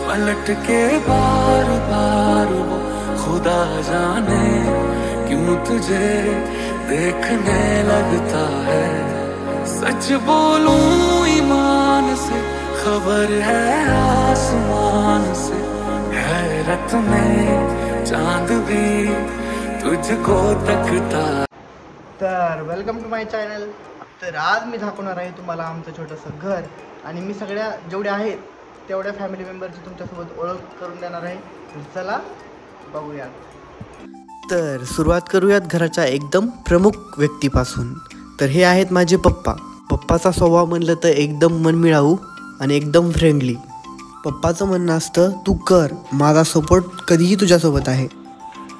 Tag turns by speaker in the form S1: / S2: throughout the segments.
S1: पलट के बार बार वो खुदा जाने क्यों तुझे देखने लगता है। सच बोलूं ईमान से खबर है आसमान से, हैरत में चांद भी तुझको तकता।
S2: तर वेलकम टू माय चॅनल। तर आज मी दाखवणार आहे तुम्हाला आमचं छोटंसं घर आणि मी सगळ्या जेवढ्या आहेत तेवढ्या फॅमिली मेंबरची तुमच्यासोबत ओळख करून देणार आहे। तर चला बघूयात। तर सुरुवात करूयात घराच्या एकदम प्रमुख व्यक्तीपासून। तर हे आहेत माझे पप्पा। पप्पाचा स्वभाव म्हणलं तर एकदम मनमिळाऊ आणि एकदम फ्रेंडली। पप्पाचं म्हणणं असतं तू कर, माझा सपोर्ट कधीही तुझ्यासोबत आहे।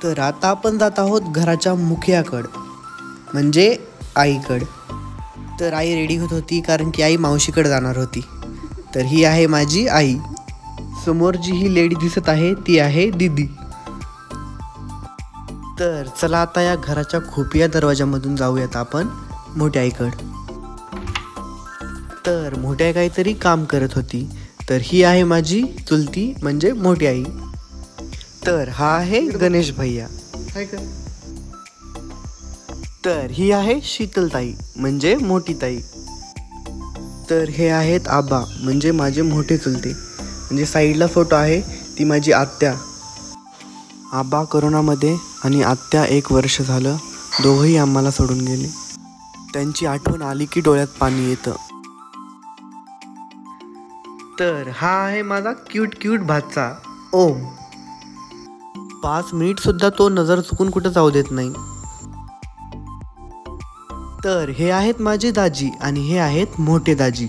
S2: तर आता आपण जात आहोत घराच्या मुखियाकडं म्हणजे आईकडं। तर आई रेडी होत होती कारण की आई मावशीकडे जाणार होती। तर ही आहे माझी आई। समोर जी ही लेडी दिसत आहे ती आहे दीदी। तर चला आता या घराच्या खुफिया दरवाजामधून जाऊयात आपण मोठ्या आईकडं। तर मोठ्या आई काहीतरी काम करत होती। तर ही आहे माझी चुलती म्हणजे मोठी आई। तर हा आहे गणेश भैया। तर ही आहे शीतलताई म्हणजे मोठी ताई। तर हे आहेत आबा म्हणजे माझे मोठे चुलते। म्हणजे साईडला फोटो आहे ती माझी आत्या। आबा कोरोनामध्ये आणि आत्या 1 वर्ष झालं, दोघंही आम्हाला सोडून गेले। त्यांची आठवण आली की डोळ्यात पाणी येतं। तर हा आहे माझा क्यूट भाचा ओम। 5 मिनिट सुद्धा तो नजर चुकून कुठं जाऊ देत नाही। तर हे आहेत माझे दाजी आणि हे आहेत मोठे दाजी।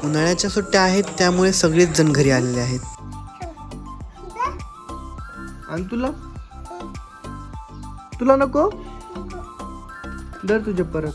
S2: उन्हाळ्याच्या सुट्ट्या आहेत त्यामुळे सगळेच जण घरी आलेले आहेत। आणि तुला नको दर तुझे परत।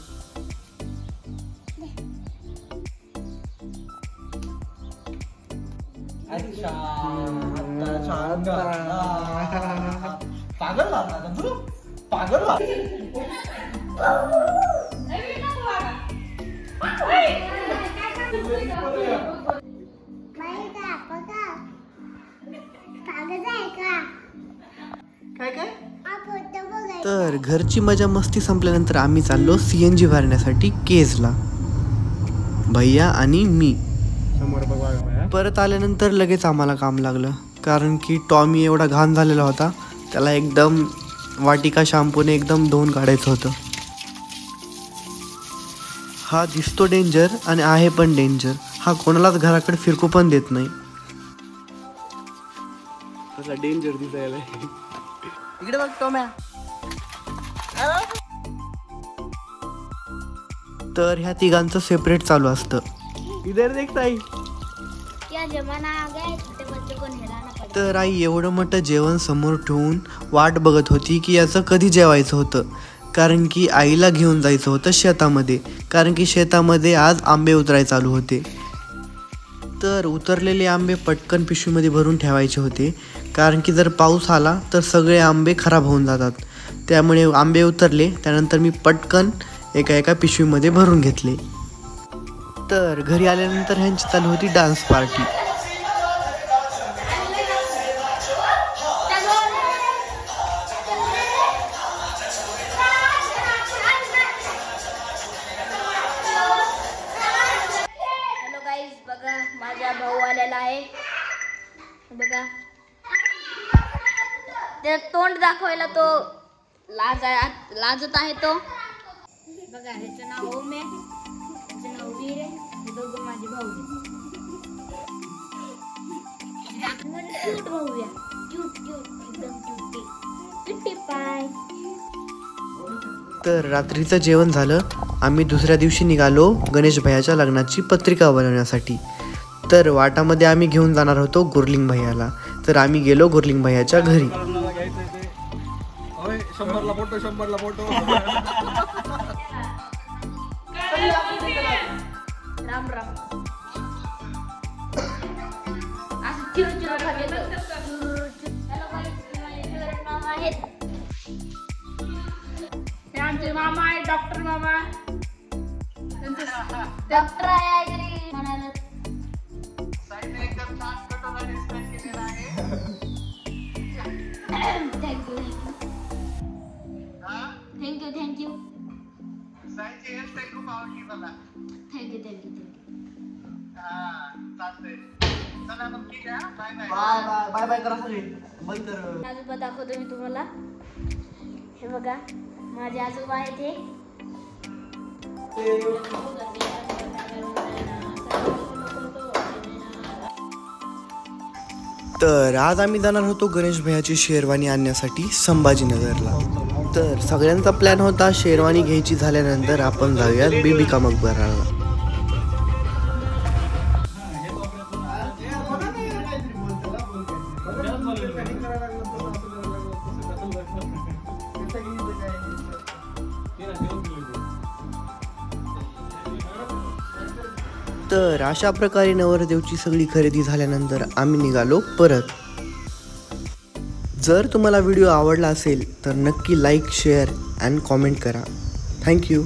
S2: तर घरची मजा मस्ती संपल्यानंतर आम्ही चाललो CNG भरण्यासाठी केजला, भैया आणि मी। परत आल्यानंतर लगेच आम्हाला काम लागलं कारण की टॉमी एवढा घाण झालेला होता, त्याला एकदम वाटिका शॅम्पूने एकदम धुवून काढायचं होतं। हा दिसतो डेंजर आणि आहे पण डेंजर। हा कोणालाच घराकडे फिरकू पण देत नाही। डेंजर दिसायला इकडे बघ टॉम्या। तर ह्या तिघांचं सेपरेट चालू असतं। इधर देख ताई। तर आई एवढं मोठं जेवण समोर ठेवून वाट बघत होती की याचं कधी जेवायचं होतं, कारण की आईला घेऊन जायचं होतं शेतामध्ये, कारण की शेतामध्ये आज आंबे उतराय चालू होते। तर उतरलेले आंबे पटकन पिशवीमध्ये भरून ठेवायचे होते, कारण की जर पाऊस आला तर सगळे आंबे खराब होऊन जातात। त्यामुळे आंबे उतरले त्यानंतर मी पटकन एका पिशवीमध्ये भरून घेतले। तर घरी आल्यानंतर ह्यांची चालू होती डान्स पार्टी।
S3: बघा माझा भाऊ आलेला आहे, बघा ते तोंड दाखवायला तो लाजत आहे तो। बघा ह्याचं नाव ओम आहे, ह्याचं नाव वीर आहे, हे दोघं माझे भाऊ आहेत। क्यूट भाऊ आहे, क्यूट एकदम क्यूटी पाय।
S2: तर रात्रीचं जेवण झालं, आम्ही दुसऱ्या दिवशी निघालो गणेश भैयाच्या लग्नाची पत्रिका बनवण्यासाठी। तर वाटामध्ये आम्ही घेऊन जाणार होतो गुरलिंग भैयाला। तर आम्ही गेलो गुरलिंग भैयाच्या घरी।
S4: 100ला फोटो
S3: राम असं चिरू खाली आहेत। आमचे मामा आहे डॉक्टर मामा, डॉक्टर आहे। Thank you
S2: bye bye bye bye करा सगळे बंद कर.
S3: आजोबा दाखवतो मी तुम्हाला. हे बघा माझे आजोबा आहेत हे.
S2: तर आज आम्ही जाणार होतो गणेश भैयाची शेरवानी आणण्यासाठी संभाजीनगरला. तर सगळ्यांचा प्लॅन होता शेरवानी घ्यायची झाल्यानंतर आपण जाऊयात बीबी का मकबराला. तर अशा प्रकारे नवरदेवची सगळी खरेदी झाल्यानंतर आम्ही निघालो परत. जर तुम्हाला व्हिडिओ आवडला असेल तर नक्की लाईक शेअर अँड कॉमेंट करा. थँक्यू.